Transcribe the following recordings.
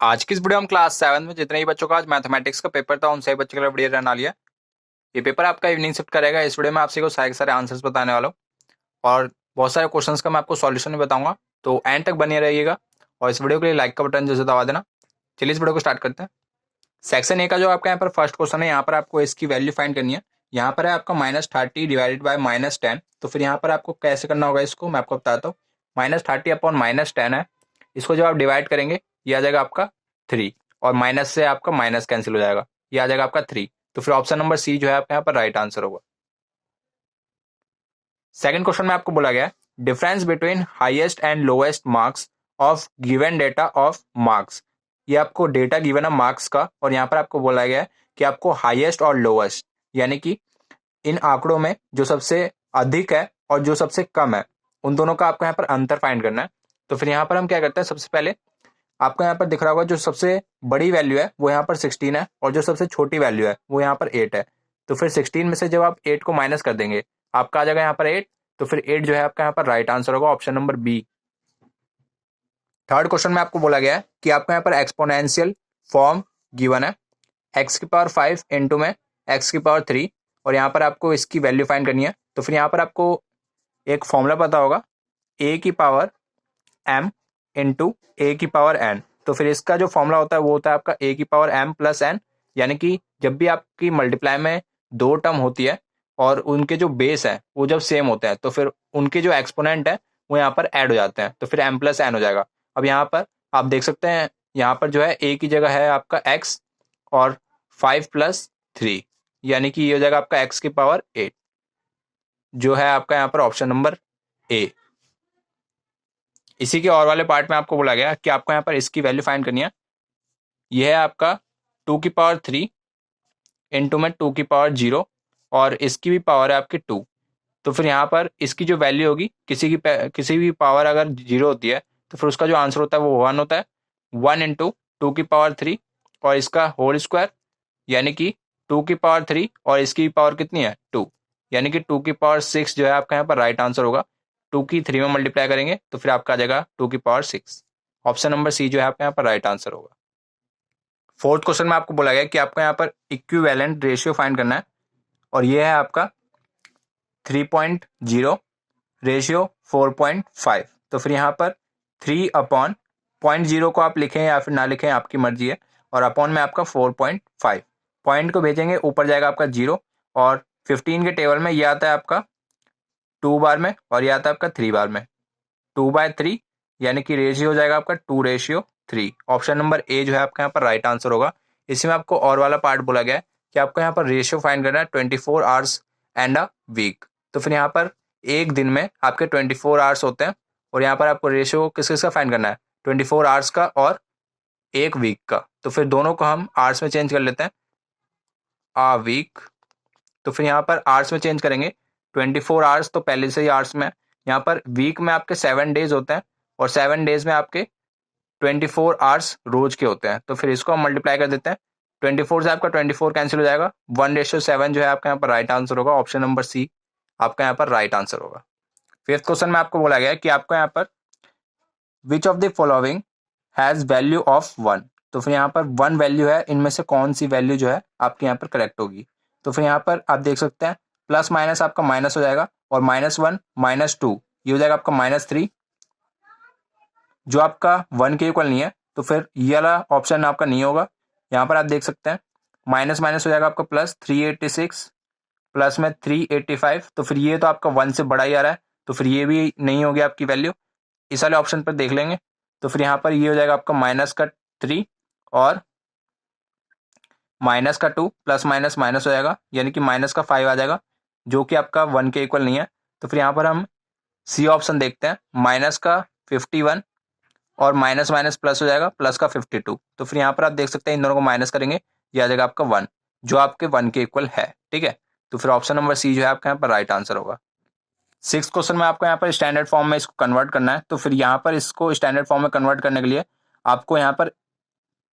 आज की इस वीडियो हम क्लास 7 में जितने ही बच्चों का आज मैथमेटिक्स का पेपर था उन सभी बच्चों के लिए वीडियो बना लिया। ये पेपर आपका इवनिंग शिफ्ट करेगा। इस वीडियो में आपसे को सारे के सारे आंसर्स बताने वाला हूँ और बहुत सारे क्वेश्चंस का मैं आपको सॉल्यूशन भी बताऊंगा, तो एंड तक बने रहिएगा। और इस वीडियो के लिए लाइक का बटन जैसे दबा देना। चलिए इस वीडियो को स्टार्ट करते हैं। सेक्शन ए का जो आपका यहाँ पर फर्स्ट क्वेश्चन है, यहाँ पर आपको इसकी वैल्यू फाइंड करनी है। यहाँ पर है आपका -30 डिवाइडेड बाय -10। तो फिर यहाँ पर आपको कैसे करना होगा, इसको मैं आपको बताता हूँ। -30 अपॉन -10 है, इसको जब आप डिवाइड करेंगे ये आ जाएगा आपका 3, और माइनस से आपका माइनस कैंसिल हो जाएगा, ये आ जाएगा आपका 3। तो फिर ऑप्शन नंबर सी जो है आपका यहाँ पर राइट आंसर होगा। सेकंड क्वेश्चन में आपको बोला गया है difference between highest and lowest marks of given data of marks. ये आपको डेटा गिवन है मार्क्स का, और यहाँ पर आपको बोला गया है कि आपको हाईएस्ट और लोएस्ट, यानी कि इन आंकड़ों में जो सबसे अधिक है और जो सबसे कम है उन दोनों का आपको यहाँ पर अंतर फाइंड करना है। तो फिर यहाँ पर हम क्या करते हैं, सबसे पहले आपको यहाँ पर दिख रहा होगा जो सबसे बड़ी वैल्यू है वो यहाँ पर 16 है, और जो सबसे छोटी वैल्यू है वो यहाँ पर 8 है। तो फिर 16 में से जब आप 8 को माइनस कर देंगे आपका आ जाएगा यहाँ पर 8। तो फिर 8 जो है आपका यहाँ पर राइट आंसर होगा, option number B. Third question में आपको बोला गया है कि आपको यहाँ पर एक्सपोनेंशियल फॉर्म गिवन है x⁵ इंटू में x⁵, और यहाँ पर आपको इसकी वैल्यू फाइंड करनी है। तो फिर यहाँ पर आपको एक फॉर्मूला पता होगा a⁻m इंटू a⁻n। तो फिर इसका जो फॉर्मूला होता है वो होता है आपका a⁻m प्लस n, यानी कि जब भी आपकी मल्टीप्लाई में दो टर्म होती है और उनके जो बेस है वो जब सेम होते हैं तो फिर उनके जो एक्सपोनेंट है वो यहाँ पर ऐड हो जाते हैं, तो फिर m प्लस n हो जाएगा। अब यहाँ पर आप देख सकते हैं यहाँ पर जो है a की जगह है आपका x और 5 प्लस 3, यानी कि ये हो जाएगा आपका x⁸ जो है आपका यहाँ पर ऑप्शन नंबर ए। इसी के और वाले पार्ट में आपको बोला गया कि आपको यहाँ पर इसकी वैल्यू फाइंड करनी है। यह है आपका 2⁵ इंटू में 2⁵, और इसकी भी पावर है आपकी 2। तो फिर यहाँ पर इसकी जो वैल्यू होगी किसी भी पावर अगर 0 होती है तो फिर उसका जो आंसर होता है वो 1 होता है। 1 इंटू 2⁵, और इसका होल स्क्वायर, यानी कि 2⁵ और इसकी पावर कितनी है 2, यानी कि 2⁶ जो है आपका यहाँ पर राइट आंसर होगा। 2 की 3 में मल्टीप्लाई करेंगे तो फिर आपका आ जाएगा 2⁶। ऑप्शन नंबर सी जो है आपका यहाँ पर राइट आंसर होगा। फोर्थ क्वेश्चन में आपको बोला गया कि आपको यहाँ पर इक्विवेलेंट रेशियो फाइंड करना है, और ये है आपका 3.0 रेशियो 4.5। तो फिर यहाँ पर 3 अपॉन 0.0 को आप लिखें या फिर ना लिखें आपकी मर्जी है, और अपॉन में आपका 4.5, पॉइंट को भेजेंगे ऊपर जाएगा आपका 0, और 15 के टेबल में ये आता है आपका 2 बार में और ये आता है आपका 3 बार में, 2/3, यानी कि रेशियो हो जाएगा आपका 2:3। ऑप्शन नंबर ए जो है आपका यहाँ पर राइट आंसर होगा। इसी में आपको और वाला पार्ट बोला गया है कि आपको यहाँ पर रेशियो फाइंड करना है 24 आवर्स एंड अ वीक। तो फिर यहाँ पर एक दिन में आपके 24 आवर्स होते हैं, और यहाँ पर आपको रेशियो किस किस का फाइंड करना है, 24 आवर्स का और एक वीक का। तो फिर दोनों को हम आवर्स में चेंज कर लेते हैं, आ वीक। तो फिर यहाँ पर आवर्स में चेंज करेंगे, 24 आवर्स तो पहले से ही आवर्स में है। यहाँ पर वीक में आपके 7 डेज होते हैं, और 7 डेज में आपके 24 आवर्स रोज के होते हैं। तो फिर इसको हम मल्टीप्लाई कर देते हैं, 24 से आपका 24 कैंसिल हो जाएगा, 1:7 जो है आपका यहाँ पर राइट आंसर होगा। ऑप्शन नंबर सी आपका यहाँ पर राइट आंसर होगा। फिफ्थ क्वेश्चन में आपको बोला गया है कि आपको यहाँ पर which of the following has value of 1। तो फिर यहाँ पर 1 वैल्यू है, इनमें से कौन सी वैल्यू जो है आपके यहाँ पर करेक्ट होगी। तो फिर यहाँ पर आप देख सकते हैं प्लस माइनस आपका माइनस हो जाएगा, और -1 -2 ये हो जाएगा आपका -3, जो आपका 1 के इक्वल नहीं है। तो फिर ये वाला ऑप्शन आपका नहीं होगा। यहाँ पर आप देख सकते हैं माइनस माइनस हो जाएगा आपका प्लस 386 प्लस में 385। तो फिर ये तो आपका 1 से बड़ा ही आ रहा है, तो फिर ये भी नहीं होगी आपकी वैल्यू। इस वाले ऑप्शन पर देख लेंगे, तो फिर यहाँ पर ये हो जाएगा आपका -3 और -2 प्लस माइनस माइनस हो जाएगा, यानी कि -5 आ जाएगा, जो कि आपका 1 के इक्वल नहीं है। तो फिर यहाँ पर हम सी ऑप्शन देखते हैं, -51 और माइनस माइनस प्लस हो जाएगा, प्लस का 52। तो फिर यहाँ पर आप देख सकते हैं इन दोनों को माइनस करेंगे, ये आ जाएगा आपका 1, जो आपके 1 के इक्वल है। ठीक है, तो फिर ऑप्शन नंबर सी जो है आपका यहाँ पर राइट आंसर होगा। सिक्स क्वेश्चन में आपको यहाँ पर स्टैंडर्ड फॉर्म में इसको कन्वर्ट करना है। तो फिर यहाँ पर इसको स्टैंडर्ड फॉर्म में कन्वर्ट करने के लिए आपको यहाँ पर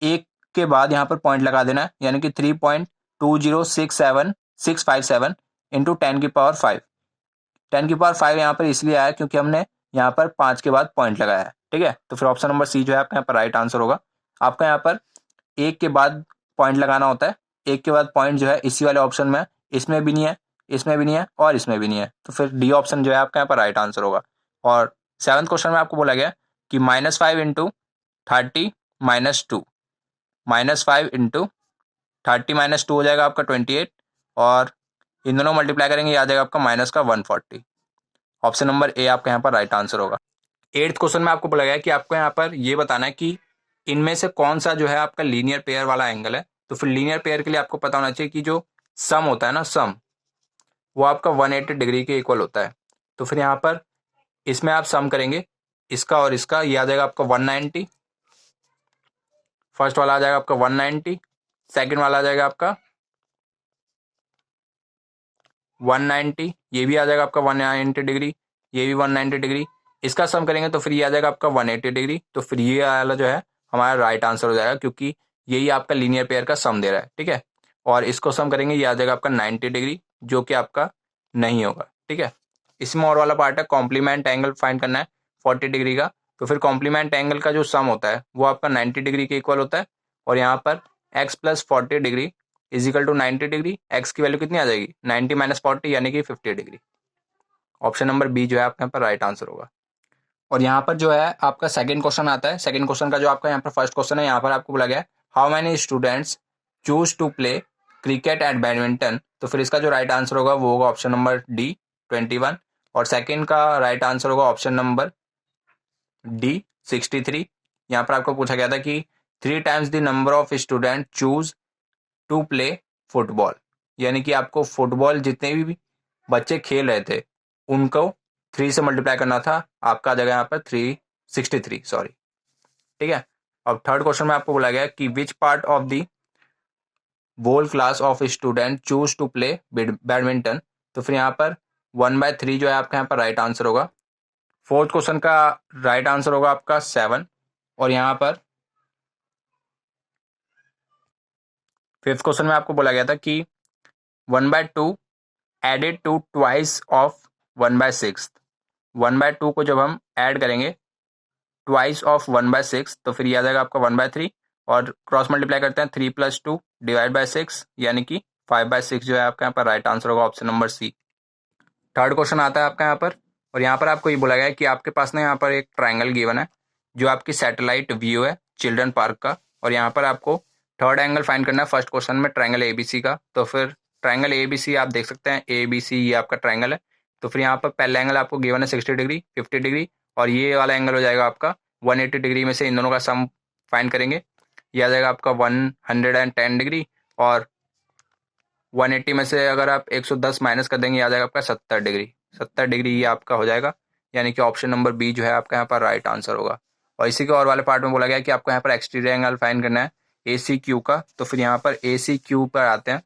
एक के बाद यहाँ पर पॉइंट लगा देना है, यानी कि 3.2067657 इंटू 10⁵। 10⁵ यहाँ पर इसलिए आया क्योंकि हमने यहाँ पर 5 के बाद पॉइंट लगाया है। ठीक है, तो फिर ऑप्शन नंबर सी जो है आपका यहाँ पर राइट आंसर होगा। आपका यहाँ पर एक के बाद पॉइंट लगाना होता है, एक के बाद पॉइंट जो है इसी वाले ऑप्शन में, इसमें भी नहीं है, इसमें भी नहीं है और इसमें भी नहीं है, तो फिर डी ऑप्शन जो है आपका यहाँ पर राइट आंसर होगा। और 7th क्वेश्चन में आपको बोला गया कि -5 इंटू 30 -2, -5 इंटू 30 -2 हो जाएगा आपका 28, और इन दोनों मल्टीप्लाई करेंगे, आ जाएगा आपका माइनस का 140। ऑप्शन नंबर ए आपका यहाँ पर राइट आंसर होगा। 8th क्वेश्चन में आपको बोला गया कि आपको यहाँ पर ये बताना है कि इनमें से कौन सा जो है आपका लीनियर पेयर वाला एंगल है। तो फिर लीनियर पेयर के लिए आपको पता होना चाहिए कि जो सम होता है ना, सम, वो आपका 180 डिग्री के इक्वल होता है। तो फिर यहाँ पर इसमें आप सम करेंगे इसका और इसका, ये आ जाएगा आपका 190, फर्स्ट वाला आ जाएगा आपका 190, सेकंड वाला आ जाएगा आपका 190, ये भी आ जाएगा आपका 190 डिग्री, ये भी 190 डिग्री। इसका सम करेंगे तो फिर ये आ जाएगा आपका 180 डिग्री। तो फिर ये वाला जो है हमारा राइट आंसर हो जाएगा, क्योंकि यही आपका लीनियर पेयर का सम दे रहा है, ठीक है। और इसको सम करेंगे, ये आ जाएगा आपका 90 डिग्री, जो कि आपका नहीं होगा, ठीक है। इसमें और वाला पार्ट है, कॉम्प्लीमेंट एंगल फाइंड करना है 40 डिग्री का। तो फिर कॉम्प्लीमेंट एंगल का जो सम होता है वो आपका 90 डिग्री के इक्वल होता है, और यहाँ पर x + 40 degree is equal to 90 degree, X की वैल्यू कितनी आ जाएगी 90 - 40 यानी कि 50 डिग्री। ऑप्शन नंबर बी जो है आपके यहाँ पर राइट आंसर होगा। और यहाँ पर जो है आपका सेकंड क्वेश्चन आता है। सेकंड क्वेश्चन का जो आपका यहाँ पर फर्स्ट क्वेश्चन है, यहाँ पर आपको बोला गया है how many students choose to play cricket and badminton. तो फिर इसका जो राइट आंसर होगा वो होगा ऑप्शन नंबर डी 21, और सेकंड का राइट आंसर होगा ऑप्शन नंबर डी 63। यहाँ पर आपको पूछा गया था कि 3 times the number of student choose to play football, यानी कि आपको फुटबॉल जितने भी बच्चे खेल रहे थे उनको 3 से मल्टीप्लाई करना था, आपका आ जाएगा यहाँ पर 363, सॉरी, ठीक है। अब थर्ड क्वेश्चन में आपको बोला गया कि which part of the whole class of student choose to play badminton. तो फिर यहाँ पर 1/3 जो है आपका यहाँ पर राइट आंसर होगा। फोर्थ क्वेश्चन का राइट आंसर होगा आपका 7, और यहाँ पर फिफ्थ क्वेश्चन में आपको बोला गया था कि 1/2 एडेड टू ट्वाइस ऑफ 1/6। 1/2 को जब हम ऐड करेंगे ट्वाइस ऑफ 1/6 तो फिर ये आ जाएगा आपका 1/3, और क्रॉस मल्टीप्लाई करते हैं 3 + 2 डिवाइड 6 यानी कि 5/6 जो है आपका यहाँ पर राइट आंसर होगा, option number C. Third question आता है आपका यहाँ पर, और यहाँ पर आपको ये बोला गया है कि आपके पास ना यहाँ पर एक ट्राइंगल गिवन है जो आपकी सैटेलाइट व्यू है चिल्ड्रन पार्क का, और यहाँ पर आपको थर्ड एंगल फाइंड करना है फर्स्ट क्वेश्चन में ट्राइंगल ABC का। तो फिर ट्राइंगल ABC आप देख सकते हैं, ABC ये आपका ट्राइंगल है। तो फिर यहाँ पर पहला एंगल आपको गिवन है 60 डिग्री, 50 डिग्री, और ये वाला एंगल हो जाएगा आपका 180 डिग्री। में से इन दोनों का सम फाइंड करेंगे, ये आ जाएगा आपका 110 डिग्री, और 180 में से अगर आप 110 माइनस कर देंगे, आ जाएगा आपका 70 डिग्री। 70 डिग्री ये आपका हो जाएगा, यानी कि ऑप्शन नंबर बी जो है आपका यहाँ पर राइट आंसर होगा। और इसी के और वाले पार्ट में बोला गया कि आपको यहाँ पर एक्सटीरियर एंगल फाइंड करना है ACQ का। तो फिर यहाँ पर ACQ पर आते हैं,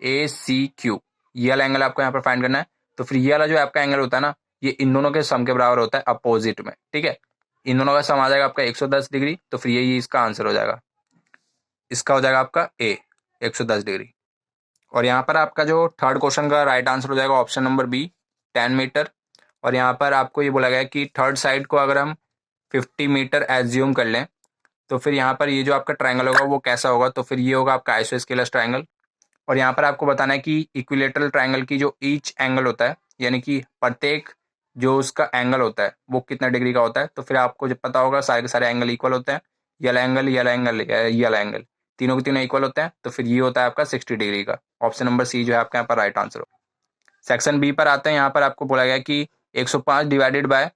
ACQ ये वाला एंगल आपको यहाँ पर फाइंड करना है। तो फिर ये वाला जो आपका एंगल होता है ना, ये इन दोनों के सम के बराबर होता है अपोजिट में, ठीक है। इन दोनों का सम आ जाएगा आपका 110 डिग्री, तो फिर यही इसका आंसर हो जाएगा। इसका हो जाएगा आपका ए 110 डिग्री। और यहाँ पर आपका जो थर्ड क्वेश्चन का राइट आंसर हो जाएगा ऑप्शन नंबर बी 10 मीटर। और यहाँ पर आपको ये बोला गया है कि थर्ड साइड को अगर हम 50 मीटर एज्यूम कर लें तो फिर यहाँ पर ये जो आपका ट्राइंगल होगा वो कैसा होगा। तो फिर ये होगा आपका आइसोस्केलस ट्राइंगल। और यहाँ पर आपको बताना है कि इक्विलेटरल ट्राइंगल की जो ईच एंगल होता है, यानी कि प्रत्येक जो उसका एंगल होता है वो कितना डिग्री का होता है। तो फिर आपको जब पता होगा सारे के सारे एंगल इक्वल होते हैं, ये वाला एंगल, ये वाला एंगल, ये वाला एंगल, तीनों के तीनों इक्वल होते हैं। तो फिर ये होता है आपका 60 डिग्री का। ऑप्शन नंबर सी जो है आपका यहाँ पर राइट आंसर हो। सेक्शन बी पर आते हैं। यहाँ पर आपको बोला गया कि 105 डिवाइडेड बाय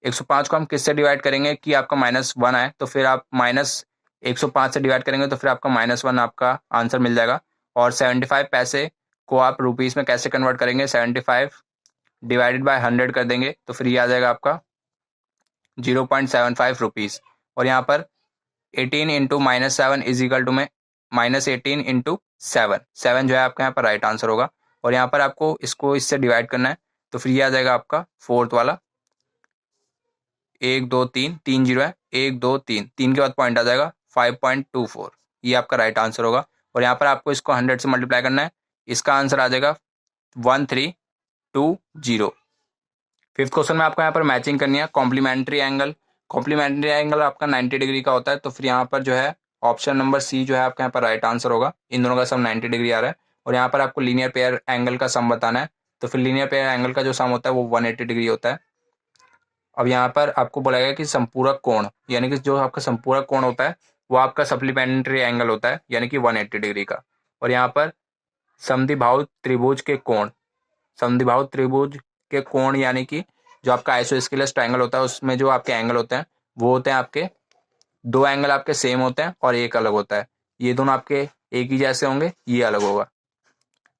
105 को हम किससे डिवाइड करेंगे कि आपका -1 आए। तो फिर आप -105 से डिवाइड करेंगे तो फिर आपका -1 आपका आंसर मिल जाएगा। और 75 पैसे को आप रुपीस में कैसे कन्वर्ट करेंगे, 75 डिवाइडेड बाय 100 कर देंगे तो फिर ये आ जाएगा आपका 0.75 रुपीज़। और यहाँ पर 18 इंटू -7 इज इक्वल टू में -18 इंटू 7, 7 जो है आपका यहाँ पर राइट आंसर होगा। और यहाँ पर आपको इसको इससे डिवाइड करना है तो फिर ये आ जाएगा आपका फोर्थ वाला 1 2 3, 3 जीरो है, 1 2 3, 3 के बाद पॉइंट आ जाएगा 5.24, ये आपका राइट आंसर होगा। और यहाँ पर आपको इसको 100 से मल्टीप्लाई करना है, इसका आंसर आ जाएगा 1320। फिफ्थ क्वेश्चन में आपको यहाँ पर मैचिंग करनी है कॉम्प्लीमेंट्री एंगल कॉम्प्लीमेंट्री एंगल आपका 90 डिग्री का होता है, तो फिर यहाँ पर जो है ऑप्शन नंबर सी जो है आपका यहाँ पर राइट आंसर होगा। इन दोनों का सम 90 डिग्री आ रहा है और यहाँ पर आपको लीनियर पेयर एंगल का सम बताना है, तो फिर लीनियर पेयर एंगल का जो सम होता है वो 180 डिग्री होता है। अब यहाँ पर आपको बोला गया कि संपूरक कोण, यानी कि जो आपका संपूरक कोण होता है वो आपका सप्लीमेंट्री एंगल होता है, यानी कि 180 डिग्री का। और यहाँ पर समद्विबाहु त्रिभुज के कोण, समद्विबाहु त्रिभुज के कोण यानी कि जो आपका आइसोस्केलस ट्रायंगल होता है उसमें जो आपके एंगल होते हैं वो होते हैं आपके, दो एंगल आपके सेम होते हैं और एक अलग होता है। ये दोनों आपके एक ही जैसे होंगे, ये अलग होगा।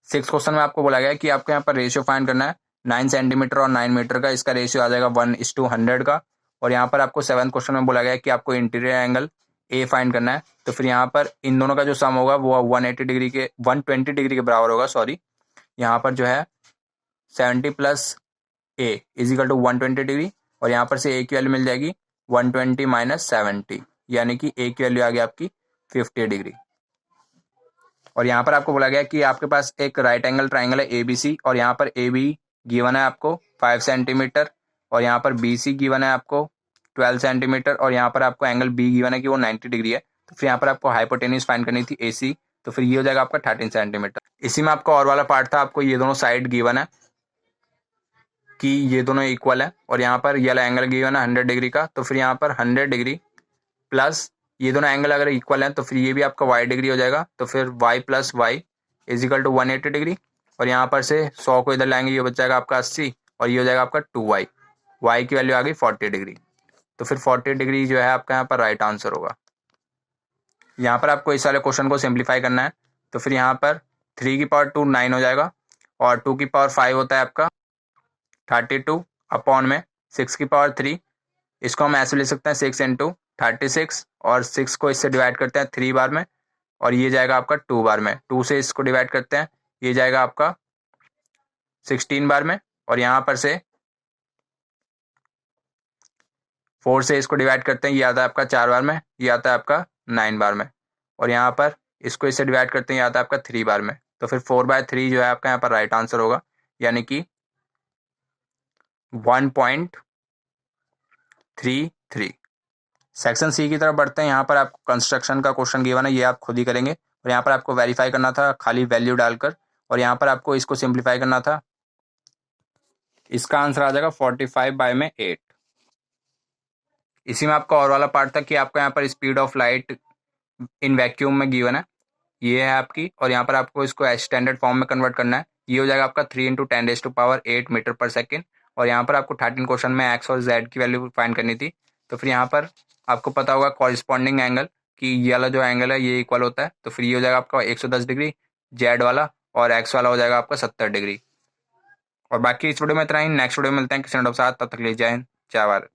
6 क्वेश्चन में आपको बोला गया है कि आपको यहाँ पर रेशियो फाइंड करना है 9 सेंटीमीटर और 9 मीटर का, इसका रेशियो आ जाएगा 1:100 का। और यहाँ पर आपको 7 क्वेश्चन में बोला गया है कि आपको इंटीरियर एंगल ए फाइंड करना है, तो फिर यहाँ पर इन दोनों का जो सम होगा वो 180 डिग्री के 120 डिग्री के बराबर होगा। सॉरी, यहाँ पर जो है 70 plus A is equal to 120 degree, और यहाँ पर से ए की वैल्यू मिल जाएगी 120 माइनस 70, यानी कि ए की वैल्यू आ गई आपकी 50 डिग्री। और यहाँ पर आपको बोला गया कि आपके पास एक राइट एंगल ट्राइंगल है एबीसी, और यहाँ पर ए बी गिवन है आपको 5 सेंटीमीटर, और यहाँ पर बी सी गिवन है आपको 12 सेंटीमीटर, और यहाँ पर आपको एंगल बी गिवन है कि वो 90 डिग्री है। तो फिर यहाँ पर आपको हाइपोटेन्यूज फाइंड करनी थी ए सी, तो फिर ये हो जाएगा आपका 13 सेंटीमीटर। इसी में आपका और वाला पार्ट था, आपको ये दोनों साइड गिवन है कि ये दोनों इक्वल है, और यहाँ पर ये वाला एंगल गिवन है 100 डिग्री का, तो फिर यहाँ पर 100 डिग्री प्लस ये दोनों एंगल अगर इक्वल हैं तो फिर ये भी आपका y डिग्री हो जाएगा, तो फिर y plus Y is equal to 180 degree, और यहाँ पर से 100 को इधर लाएंगे, ये बच जाएगा आपका 80, और ये हो जाएगा आपका 2y, y की वैल्यू आ गई 40 डिग्री, तो फिर 40 डिग्री जो है आपका यहाँ पर राइट आंसर होगा। यहाँ पर आपको इस वाले क्वेश्चन को सिंप्लीफाई करना है, तो फिर यहाँ पर 3 की पावर 2 9 हो जाएगा, और 2 की पावर 5 होता है आपका 32 अपॉन में 6 की पावर 3, इसको हम ऐसे ले सकते हैं 6 इंटू 36, और 6 को इससे डिवाइड करते हैं 3 बार में, और ये जाएगा आपका 2 बार में, 2 से इसको डिवाइड करते हैं, ये जाएगा आपका 16 बार में, और यहाँ पर से 4 से इसको डिवाइड करते हैं, ये आता है आपका 4 बार में, ये आता है आपका 9 बार में, और यहाँ पर इसको इससे डिवाइड करते हैं, ये आता है आपका 3 बार में, तो फिर 4/3 जो है आपका यहाँ पर राइट आंसर होगा, यानी कि 1.33। सेक्शन सी की तरफ बढ़ते हैं। यहाँ पर आपको कंस्ट्रक्शन का क्वेश्चन गिवन है, ये आप खुद ही करेंगे, और यहाँ पर आपको वेरीफाई करना था खाली वैल्यू डालकर, और यहाँ पर आपको इसको सिंप्लीफाई करना था। इसका आंसर आ जाएगा 45/8। इसी में आपका और वाला पार्ट था कि आपका यहाँ पर speed of light in vacuum में गिवन है, ये है आपकी, और यहाँ पर आपको इसको स्टैंडर्ड फॉर्म में कन्वर्ट करना है, ये हो जाएगा आपका 3 × 10⁸ मीटर पर सेकेंड। और यहाँ पर आपको 13 क्वेश्चन में एक्स और जेड की वैल्यू फाइंड करनी थी, तो फिर यहाँ पर आपको पता होगा कॉरिस्पॉन्डिंग एंगल कि ये वाला जो एंगल है ये इक्वल होता है, तो फिर ये हो जाएगा आपका 110 डिग्री जेड वाला, और एक्स वाला हो जाएगा आपका 70 डिग्री। और बाकी इस वीडियो में इतना ही, नेक्स्ट वीडियो में मिलते हैं किसी और साथ, तब तक ले जय हिंद जय भारत।